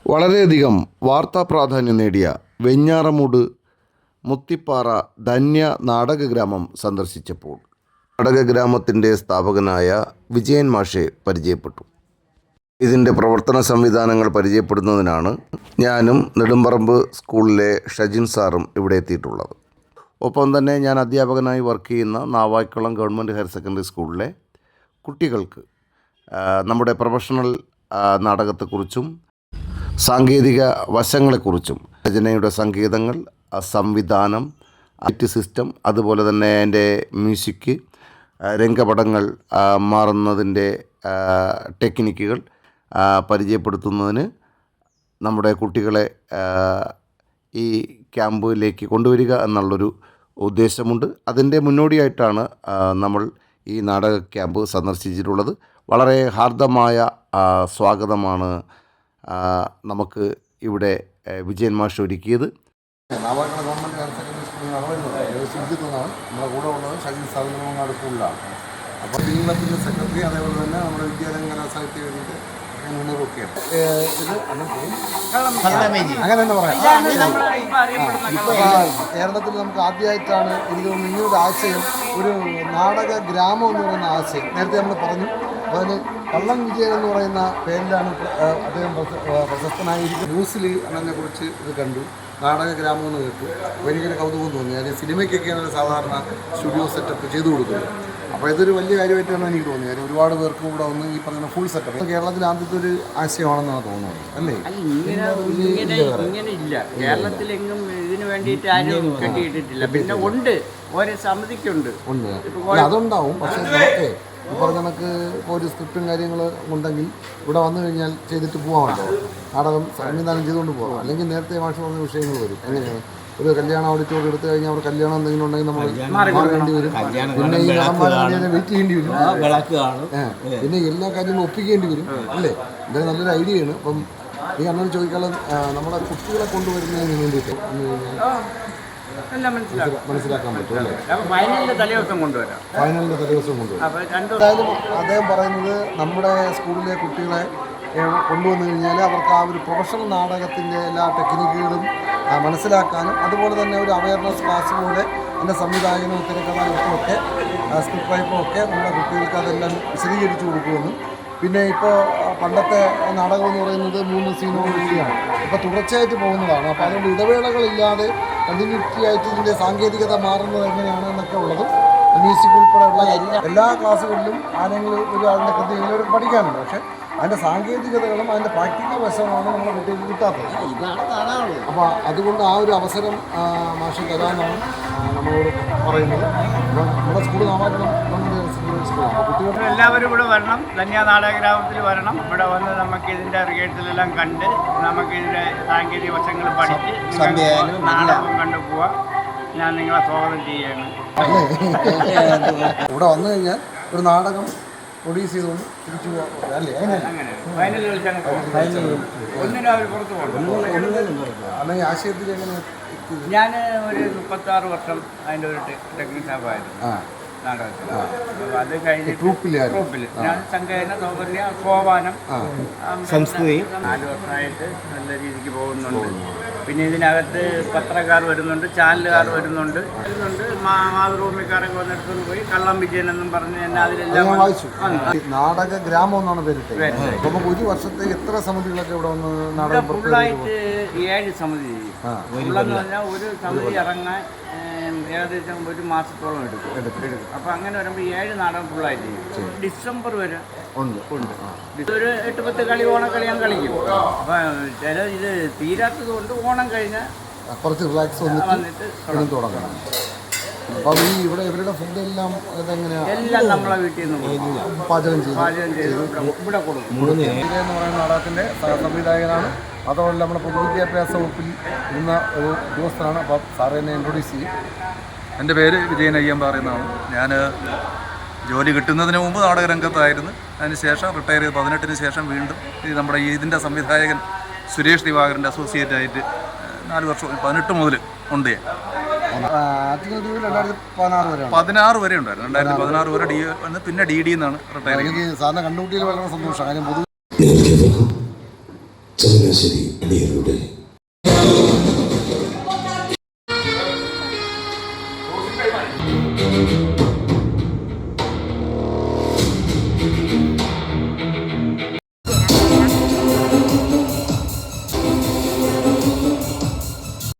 വളരെയധികം വാർത്താ പ്രാധാന്യം നേടിയ വെഞ്ഞാറമൂട് മുത്തിപ്പാറ ധന്യ നാടകഗ്രാമം സന്ദർശിച്ചപ്പോൾ നാടകഗ്രാമത്തിൻ്റെ സ്ഥാപകനായ വിജയൻ മാഷെ പരിചയപ്പെട്ടു. ഇതിൻ്റെ പ്രവർത്തന സംവിധാനങ്ങൾ പരിചയപ്പെടുന്നതിനാണ് ഞാനും നെടുമ്പറമ്പ് സ്കൂളിലെ ഷജിൻ സാറും ഇവിടെ എത്തിയിട്ടുള്ളത്. ഒപ്പം തന്നെ ഞാൻ അധ്യാപകനായി വർക്ക് ചെയ്യുന്ന നാവായിക്കുളം ഗവൺമെൻറ് ഹയർ സെക്കൻഡറി സ്കൂളിലെ കുട്ടികൾക്ക് നമ്മുടെ പ്രൊഫഷണൽ നാടകത്തെക്കുറിച്ചും സാങ്കേതിക വശങ്ങളെക്കുറിച്ചും രചനയുടെ സംഗീതങ്ങൾ, സംവിധാനം, ആക്ട് സിസ്റ്റം, അതുപോലെ തന്നെ അതിൻ്റെ മ്യൂസിക്, രംഗപടങ്ങൾ മാറുന്നതിൻ്റെ ടെക്നിക്കുകൾ പരിചയപ്പെടുത്തുന്നതിന് നമ്മുടെ കുട്ടികളെ ഈ ക്യാമ്പിലേക്ക് കൊണ്ടുവരിക എന്നുള്ളൊരു ഉദ്ദേശമുണ്ട്. അതിൻ്റെ മുന്നോടിയായിട്ടാണ് നമ്മൾ ഈ നാടക ക്യാമ്പ് സന്ദർശിച്ചിട്ടുള്ളത്. വളരെ ഹാർദമായ സ്വാഗതമാണ് നമുക്ക് ഇവിടെ വിജയൻ മാഷ് ഒരുക്കിയത്. നാവായിക്കുളം ഗവൺമെൻറ് ഹയർ സെക്കൻഡറി സ്കൂളിലാണ് വരുന്നത്. ശുചിത്വ നിന്നാണ് നമ്മുടെ കൂടെ ഉള്ളത്. ഷജിൻ സാധനങ്ങാട് സ്കൂളിലാണ്. അപ്പോൾ ടീമിൻ്റെ സെക്രട്ടറി, അതേപോലെ തന്നെ നമ്മുടെ വിദ്യാലയം കലാസാഹിത്യ വേദിയുടെ മുന്നേറൊക്കെയാണ് ഇത്. അങ്ങനെ തന്നെ പറയാം. ഇപ്പോൾ കേരളത്തിൽ നമുക്ക് ആദ്യമായിട്ടാണ് എനിക്ക് തോന്നുന്നു ഇങ്ങനൊരു ആശയം, ഒരു നാടക ഗ്രാമം എന്ന് പറയുന്ന ആശയം നേരത്തെ നമ്മൾ പറഞ്ഞു. അതിന് കള്ളൻ വിജയൻ എന്ന് പറയുന്ന പേരിലാണ് അദ്ദേഹം പ്രശസ്തനായിരിക്കുന്നത്. ന്യൂസിൽ അതിനെക്കുറിച്ച് ഇത് കണ്ടു, നാടക ഗ്രാമം എന്ന് കേട്ടു. എനിക്കൊരു കൗതുകം തോന്നി. അതിന് സിനിമയ്ക്കൊക്കെയാണ് സാധാരണ സ്റ്റുഡിയോ സെറ്റപ്പ് ചെയ്തു കൊടുക്കുന്നത്. അപ്പോൾ ഇതൊരു വലിയ കാര്യമായിട്ടാണ് എനിക്ക് തോന്നിയത്. അതിന് ഒരുപാട് പേർക്ക് ഇവിടെ വന്ന് ഈ പറയുന്ന ഫുൾ സെറ്റപ്പ് കേരളത്തിൽ ആദ്യത്തെ ഒരു ആശയമാണെന്നാണ് തോന്നുന്നത്. അല്ലേ? ഇങ്ങനെ ഇല്ല, കേരളത്തിലെങ്ങും ഇതിനു വേണ്ടിയിട്ട് ആരും കെട്ടിയിട്ടിട്ടില്ല. പിന്നെ ഉണ്ട്, ഓരോ സമിതിക്കുണ്ട്. അതുണ്ടാവും. പക്ഷേ നമുക്ക് ഈ പറഞ്ഞ കണക്ക് ഇപ്പോൾ ഒരു സ്ക്രിപ്റ്റും കാര്യങ്ങൾ ഉണ്ടെങ്കിൽ ഇവിടെ വന്നു കഴിഞ്ഞാൽ ചെയ്തിട്ട് പോകാമല്ലോ. നാടകം സംവിധാനം ചെയ്തുകൊണ്ട് പോകാം. അല്ലെങ്കിൽ നേരത്തെ മാഷ് പറഞ്ഞ വിഷയങ്ങൾ വരും. എങ്ങനെയാണ് ഒരു കല്യാണം ഓഡിറ്റോറിയം എടുത്തു കഴിഞ്ഞാൽ അവർ കല്യാണം എന്തെങ്കിലും ഉണ്ടെങ്കിൽ നമ്മൾ മാറേണ്ടി വരും. പിന്നെ ഈ നടന്മാരെ വെയിറ്റ് ചെയ്യേണ്ടി വരും. പിന്നെ എല്ലാ കാര്യങ്ങളും ഒപ്പിക്കേണ്ടി വരും. അല്ലേ? ഇതൊരു നല്ലൊരു ഐഡിയയാണ്. അപ്പം ഈ അന്നോട് ചോദിക്കാനുള്ള നമ്മുടെ കുട്ടികളെ കൊണ്ടുവരുന്നതിന് വേണ്ടിയിട്ട് മനസ്സിലാക്കാൻ പറ്റും. അല്ലേ? ഫൈനലിന്റെ തലേദിവസം കൊണ്ടുവരാം. എന്തായാലും അദ്ദേഹം പറയുന്നത് നമ്മുടെ സ്കൂളിലെ കുട്ടികളെ കൊണ്ടുവന്നു കഴിഞ്ഞാൽ അവർക്ക് ആ ഒരു പ്രൊഫഷണൽ നാടകത്തിൻ്റെ എല്ലാ ടെക്നിക്കുകളും മനസ്സിലാക്കാനും, അതുപോലെ തന്നെ ഒരു അവയർനെസ് ക്ലാസ് പോലെ എൻ്റെ സംവിധായകനും തിരക്കഥാകൃത്തും ഒക്കെ സ്ക്രിപ്റ്റ് റൈറ്ററും ഒക്കെ നമ്മുടെ കുട്ടികൾക്ക് അതെല്ലാം വിശദീകരിച്ചു കൊടുക്കുമെന്നും, പിന്നെ ഇപ്പോൾ പണ്ടത്തെ നാടകം എന്ന് പറയുന്നത് 3 സീനോളജിയാണ്. ഇപ്പോൾ തുടർച്ചയായിട്ട് പോകുന്നതാണ്. അപ്പോൾ അതുകൊണ്ട് ഇടവേളകളില്ലാതെ കണ്ടിന്യൂറ്റി ആയിട്ട് ഇതിൻ്റെ സാങ്കേതികത മാറുന്നത് എങ്ങനെയാണ് എന്നൊക്കെ ഉള്ളതും മ്യൂസിക് ഉൾപ്പെടെയുള്ള എല്ലാ ക്ലാസ്സുകളിലും ആരെങ്കിലും ഒരു ആളിൻ്റെ കൃത്യങ്ങൾ പഠിക്കാനുണ്ട്. പക്ഷേ അതിൻ്റെ സാങ്കേതികതകളും അതിൻ്റെ പ്രാക്ടിക്കൽ വശമാണ് നമ്മുടെ കുട്ടികൾക്ക് കിട്ടാത്തത്. അപ്പോൾ അതുകൊണ്ട് ആ ഒരു അവസരം മാഷ് തരാമെന്നാണ് നമ്മളോട് പറയുന്നത്. അപ്പോൾ നമ്മുടെ സ്കൂൾ നാവായിക്കുളം സ്കൂളാണ്. അപ്പോൾ കുട്ടികൾ എല്ലാവരും ഇവിടെ വരണം, ധന്യ നാടകഗ്രാമത്തിൽ വരണം. ഇവിടെ വന്ന് നമുക്ക് ഇതിൻ്റെ റിഹേഴ്സലെല്ലാം കണ്ട് നമുക്ക് ഇതിൻ്റെ സാങ്കേതിക വശങ്ങൾ പഠിച്ച് നാടകം കണ്ടു പോവാം. ഞാൻ നിങ്ങളെ സ്വാഗതം ചെയ്യാണ്. ഇവിടെ വന്നു കഴിഞ്ഞാൽ ഒരു നാടകം പ്രൊഡ്യൂസ് ചെയ്തുകൊണ്ട് തിരിച്ചു പോകാം. അല്ലേ? അങ്ങനെ ഫൈനൽ ഒന്നിനും അവർ പുറത്ത് പോകണം. അല്ലെങ്കിൽ ആശയത്തിൽ എങ്ങനെ? ഞാൻ ഒരു 36 വർഷം അതിൻ്റെ ഒരു ടെക്നിക് സ്റ്റാഫായിരുന്നു നാടകത്തിൽ. അത് കഴിഞ്ഞ് ട്രൂപ്പിൽ ഞാൻ സംഘടന, സൗകര്യ, സോപാനം, സംസ്കൃതി 4 വർഷമായിട്ട് നല്ല രീതിക്ക് പോകുന്നുണ്ട്. പിന്നെ ഇതിനകത്ത് പത്രക്കാർ വരുന്നുണ്ട്, ചാനലുകാർ വരുന്നുണ്ട്. മാതൃഭൂമിക്കാരൊക്കെ വന്നെടുത്തുകൊണ്ട് പോയി കള്ളം വിജയൻ എന്നും പറഞ്ഞ് എന്നെ അതിലെല്ലാം നാടക ഗ്രാമം എന്നാണ് പേരിട്ട്. നമുക്ക് ഒരു വർഷത്തെ എത്ര സമിതികളൊക്കെ ഇവിടെ വന്ന് നാടകം? ഫുള്ളായിട്ട് 7 സമിതി ചെയ്യും. ഫുള്ളെന്ന് പറഞ്ഞാൽ ഒരു സമിതി ഇറങ്ങാൻ ഏകദേശം 1 മാസത്തോളം എടുക്കും. അപ്പോൾ അങ്ങനെ വരുമ്പോൾ 7 നാടകം ഫുള്ളായിട്ട് ചെയ്യും. ഡിസംബർ വരെ ഉണ്ട്. ഒരു 8-10 കളി ഓണക്കളി ഞാൻ കളിക്കും. അപ്പം ചില ഇത് തീരാത്തത് കൊണ്ട് ഓണം കഴിഞ്ഞാൽ കുറച്ച് റിലാക്സ് വന്നിട്ട് തുടങ്ങണം. അപ്പം ഈ ഇവിടെ ഇവരുടെ ഫുഡ് എല്ലാം എല്ലാം നമ്മളെ വീട്ടിൽ നിന്ന് പാചകം ചെയ്ത് ഇവിടെ കൊടുക്കും. എന്ന് പറയുന്ന നാടകത്തിൻ്റെ സംവിധായകനാണ്. അതുപോലെ നമ്മുടെ പൊതുവിദ്യാഭ്യാസ വകുപ്പിൽ ഇരുന്ന ഒരു ഉദ്യോഗസ്ഥനാണ്. അപ്പം സാറ് എന്നെ ഇൻട്രൊഡ്യൂസ് ചെയ്യും. എൻ്റെ പേര് വിജയൻ അയ്യമ്പാറ എന്നാണ്. ഞാൻ ജോലി കിട്ടുന്നതിന് മുമ്പ് നാടകരംഗത്തായിരുന്നു. അതിനുശേഷം റിട്ടയർ ചെയ്ത് 18-ന് ശേഷം വീണ്ടും നമ്മുടെ ഇതിൻ്റെ സംവിധായകൻ സുരേഷ് ദിവാകരൻ്റെ അസോസിയേറ്റായിട്ട് 4 വർഷം 18 മുതൽ ഉണ്ട്. 16 വരെ ഉണ്ടായിരുന്നു. 2016 വരെ പിന്നെ DD എന്നാണ് റിട്ടയർ ചെയ്തത്. സാറിനെ കണ്ടുമുട്ടിയിൽ വളരെ സന്തോഷം. കാര്യം ചങ്ങനാശ്ശേരി അണിയരുടെ